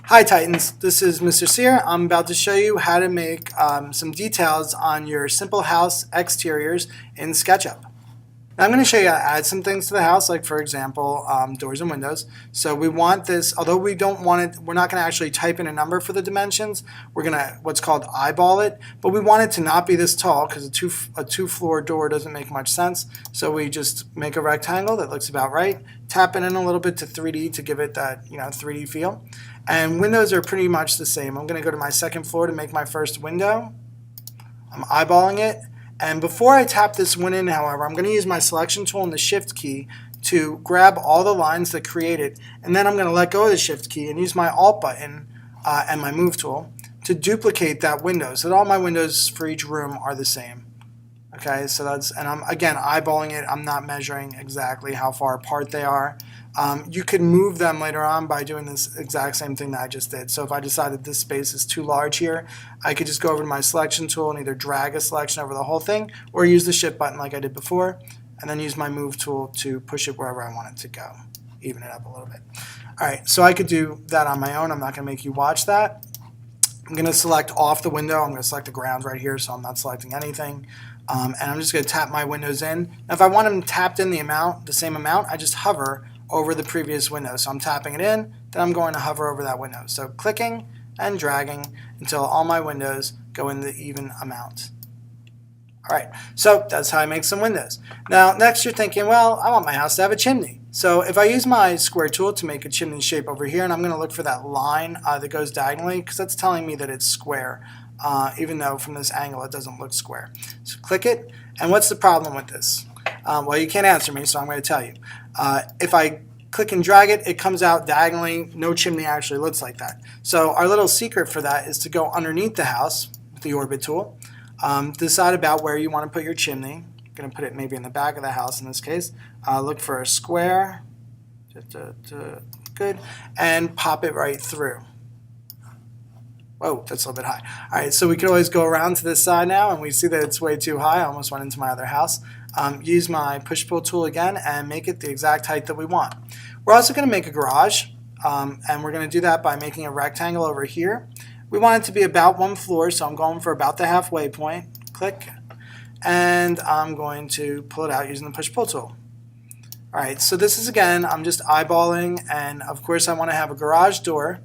Hi Titans, this is Mr. Cier. I'm about to show you how to make some details on your simple house exteriors in SketchUp. Now I'm going to show you how to add some things to the house, like for example doors and windows. So we want this, although we don't want it, we're not going to actually type in a number for the dimensions. We're going to what's called eyeball it, but we want it to not be this tall because a two-floor door doesn't make much sense. So we just make a rectangle that looks about right, tap it in a little bit to 3D to give it that 3D feel. And windows are pretty much the same. I'm going to go to my second floor to make my first window. I'm eyeballing it. And before I tap this one in, however, I'm going to use my selection tool and the shift key to grab all the lines that create it. And then I'm going to let go of the shift key and use my alt button and my move tool to duplicate that window so that all my windows for each room are the same. Okay, so that's, and I'm again eyeballing it. I'm not measuring exactly how far apart they are. You can move them later on by doing this exact same thing that I just did. So if I decided this space is too large here, I could just go over to my selection tool and either drag a selection over the whole thing or use the shift button like I did before, and then use my move tool to push it wherever I want it to go, even it up a little bit. All right, so I could do that on my own. I'm not going to make you watch that. I'm going to select off the window. I'm going to select the ground right here, so I'm not selecting anything. And I'm just going to tap my windows in. Now if I want them tapped in the same amount, I just hover over the previous window. So I'm tapping it in, then I'm going to hover over that window. So clicking and dragging until all my windows go in the even amount. All right, so that's how I make some windows. Now next you're thinking, well, I want my house to have a chimney. So if I use my square tool to make a chimney shape over here, and I'm going to look for that line that goes diagonally, because that's telling me that it's square. Even though from this angle it doesn't look square. So click it, and what's the problem with this? Well, you can't answer me, so I'm going to tell you. If I click and drag it, it comes out diagonally. No chimney actually looks like that. So our little secret for that is to go underneath the house with the orbit tool, decide about where you want to put your chimney. I'm going to put it maybe in the back of the house in this case. Look for a square, good, and pop it right through. Whoa, that's a little bit high. All right, so we can always go around to this side now, and we see that it's way too high. I almost went into my other house. Use my push-pull tool again and make it the exact height that we want. We're also going to make a garage, and we're going to do that by making a rectangle over here. We want it to be about one floor, so I'm going for about the halfway point. Click, and I'm going to pull it out using the push-pull tool. All right, so this is, again, I'm just eyeballing, and of course I want to have a garage door.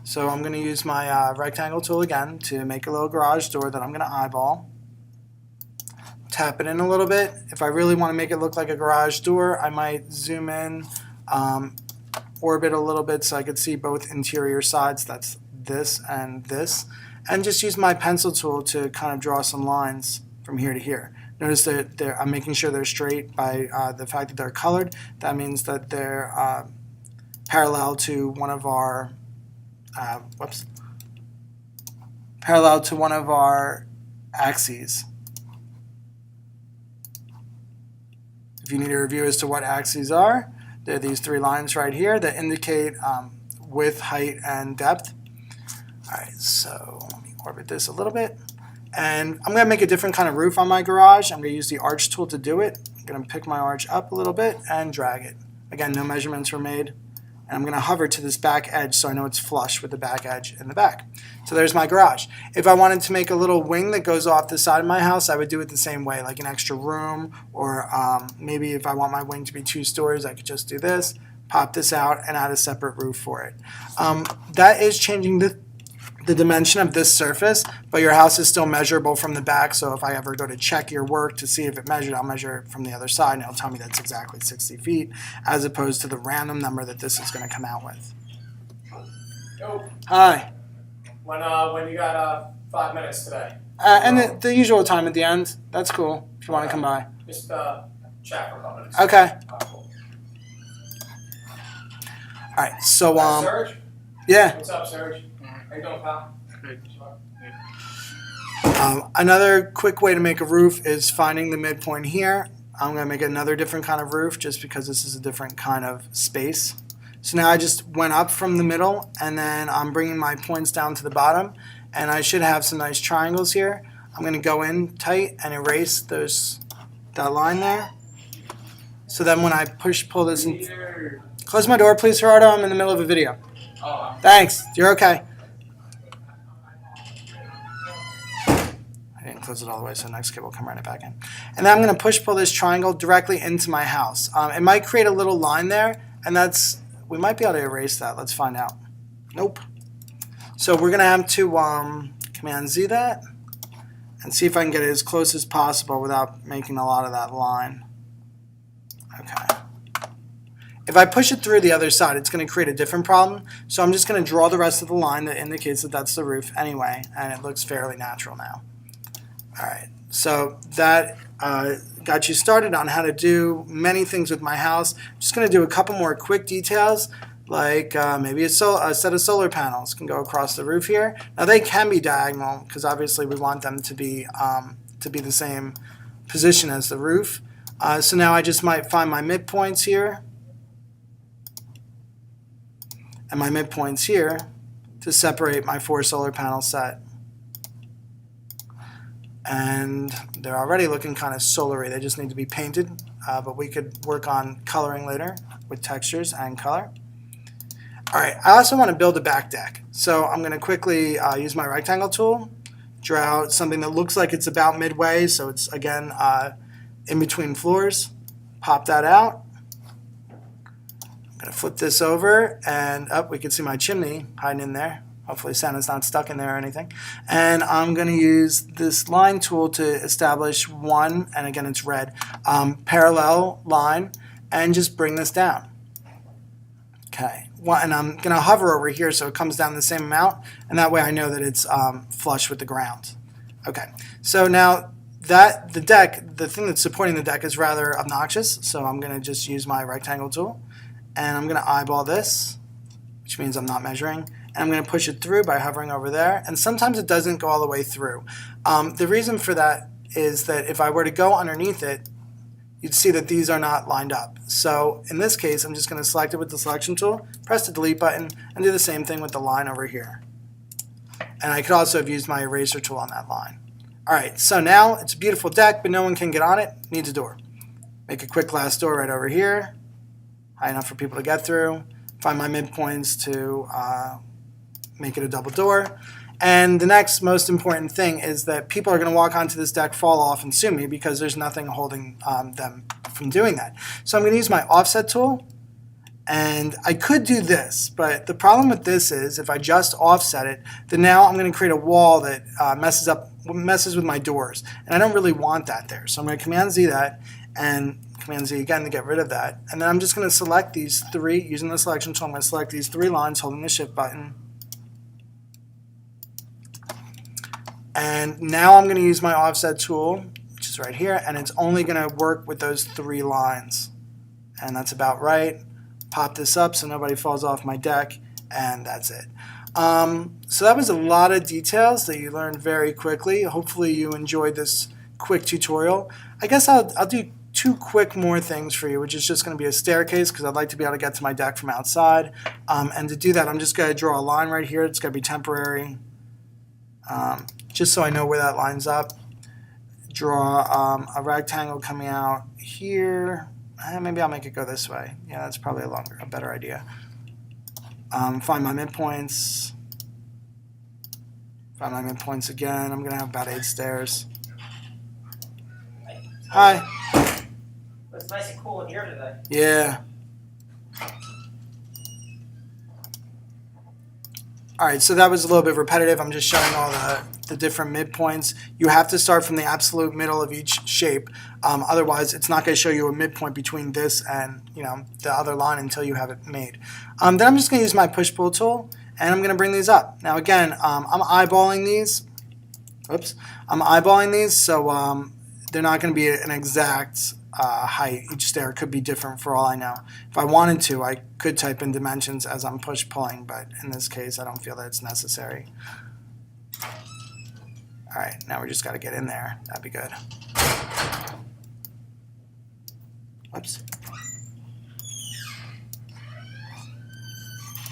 So I'm going to use my rectangle tool again to make a little garage door that I'm going to eyeball. Tap it in a little bit. If I really want to make it look like a garage door, I might zoom in, orbit a little bit so I could see both interior sides. That's this, and just use my pencil tool to kind of draw some lines from here to here. Notice that I'm making sure they're straight by the fact that they're colored. That means that they're parallel to one of our parallel to one of our axes. If you need a review as to what axes are, there are these three lines right here that indicate width, height, and depth. All right, so let me orbit this a little bit. And I'm going to make a different kind of roof on my garage. I'm going to use the arch tool to do it. I'm going to pick my arch up a little bit and drag it. Again, no measurements were made. And I'm going to hover to this back edge so I know it's flush with the back edge in the back. So there's my garage. If I wanted to make a little wing that goes off the side of my house, I would do it the same way, like an extra room, or maybe if I want my wing to be 2 stories, I could just do this, pop this out, and add a separate roof for it. That is changing the dimension of this surface, but your house is still measurable from the back, so if I ever go to check your work to see if it measured, I'll measure it from the other side and it'll tell me that's exactly 60 feet, as opposed to the random number that this is going to come out with. Yo. Hi. When you got 5 minutes today? And the usual time at the end. That's cool, if you want to come by. Just chat for a couple minutes. Okay. Cool. Alright, so Serge? yeah. What's up, Serge? How you doing, pal? Another quick way to make a roof is finding the midpoint here. I'm going to make another different kind of roof just because this is a different kind of space. So now I just went up from the middle, and then I'm bringing my points down to the bottom, and I should have some nice triangles here. I'm going to go in tight and erase that line there. So then when I pull this in, close my door please, Gerardo, I'm in the middle of a video. Oh, Thanks. You're okay. I didn't close it all the way, so the next kid will come right back in. And then I'm going to push-pull this triangle directly into my house. It might create a little line there, and we might be able to erase that. Let's find out. Nope. So we're going to have to Command-Z that and see if I can get it as close as possible without making a lot of that line. Okay. If I push it through the other side, it's going to create a different problem. So I'm just going to draw the rest of the line that indicates that that's the roof anyway, and it looks fairly natural now. All right, so that got you started on how to do many things with my house. I'm just going to do a couple more quick details, like maybe a set of solar panels can go across the roof here. Now they can be diagonal because obviously we want them to be the same position as the roof. So now I just might find my midpoints here and my midpoints here to separate my 4 solar panel set. And they're already looking kind of solar-y. They just need to be painted, but we could work on coloring later with textures and color. All right, I also want to build a back deck. So I'm going to quickly use my rectangle tool, draw out something that looks like it's about midway, so it's, again, in between floors. Pop that out. I'm going to flip this over, and we can see my chimney hiding in there. Hopefully Santa's not stuck in there or anything. And I'm going to use this line tool to establish one, and again it's red, parallel line, and just bring this down. Okay, and I'm going to hover over here so it comes down the same amount, and that way I know that it's flush with the ground. Okay, so now that the thing that's supporting the deck is rather obnoxious, so I'm going to just use my rectangle tool, and I'm going to eyeball this, which means I'm not measuring. And I'm going to push it through by hovering over there, and sometimes it doesn't go all the way through. The reason for that is that if I were to go underneath it, you'd see that these are not lined up. So in this case, I'm just going to select it with the selection tool, press the delete button, and do the same thing with the line over here. And I could also have used my eraser tool on that line. All right, so now it's a beautiful deck, but no one can get on it. Needs a door. Make a quick glass door right over here, high enough for people to get through. Find my midpoints to make it a double door. And the next most important thing is that people are going to walk onto this deck, fall off, and sue me because there's nothing holding them from doing that. So I'm going to use my offset tool, and I could do this, but the problem with this is if I just offset it, then now I'm going to create a wall that messes with my doors, and I don't really want that there. So I'm going to Command-Z that, and Command-Z again to get rid of that. And then I'm just going to select these 3, using the selection tool, I'm going to select these 3 lines holding the shift button. And now I'm going to use my offset tool, which is right here, and it's only going to work with those 3 lines. And that's about right. Pop this up so nobody falls off my deck, and that's it. So that was a lot of details that you learned very quickly. Hopefully you enjoyed this quick tutorial. I guess I'll do 2 quick more things for you, which is just going to be a staircase because I'd like to be able to get to my deck from outside. And to do that, I'm just going to draw a line right here. It's going to be temporary. Just so I know where that lines up. Draw a rectangle coming out here. Maybe I'll make it go this way. Yeah, that's probably a better idea. Find my midpoints. Find my midpoints again. I'm going to have about 8 stairs. Hi. It's nice and cool in here today. Yeah. All right, so that was a little bit repetitive. I'm just showing all the different midpoints. You have to start from the absolute middle of each shape. Otherwise, it's not going to show you a midpoint between this and the other line until you have it made. Then I'm just going to use my push-pull tool, and I'm going to bring these up. Now again, I'm eyeballing these. Oops. I'm eyeballing these, so they're not going to be an exact height. Each stair could be different for all I know. If I wanted to, I could type in dimensions as I'm push-pulling, but in this case, I don't feel that it's necessary. All right, now we just got to get in there. That'd be good. Whoops.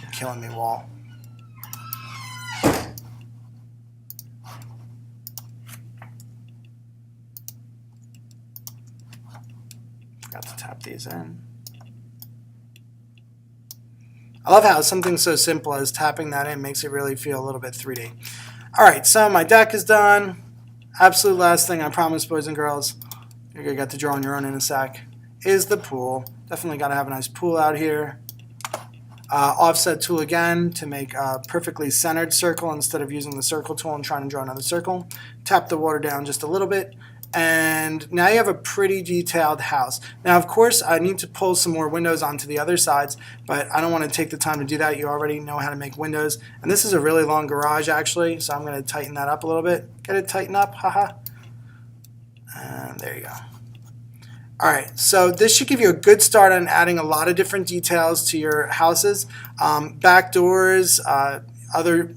You're killing me, wall. Forgot to tap these in. I love how something so simple as tapping that in makes it really feel a little bit 3D. Alright, so my deck is done. Absolute last thing, I promise, boys and girls, you're going to get to draw on your own in a sec, is the pool. Definitely got to have a nice pool out here. Offset tool again to make a perfectly centered circle instead of using the circle tool and trying to draw another circle. Tap the water down just a little bit. And now you have a pretty detailed house. Now, of course, I need to pull some more windows onto the other sides, but I don't want to take the time to do that. You already know how to make windows. And this is a really long garage, actually, so I'm going to tighten that up a little bit. Get it tightened up, haha. And there you go. All right, so this should give you a good start on adding a lot of different details to your houses. Back doors, other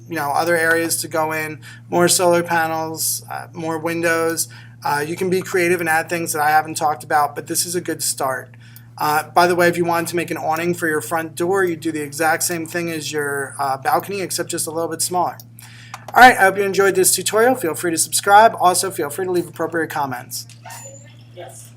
areas to go in, more solar panels, more windows. You can be creative and add things that I haven't talked about, but this is a good start. By the way, if you wanted to make an awning for your front door, you do the exact same thing as your balcony, except just a little bit smaller. All right, I hope you enjoyed this tutorial. Feel free to subscribe. Also, feel free to leave appropriate comments. Yes.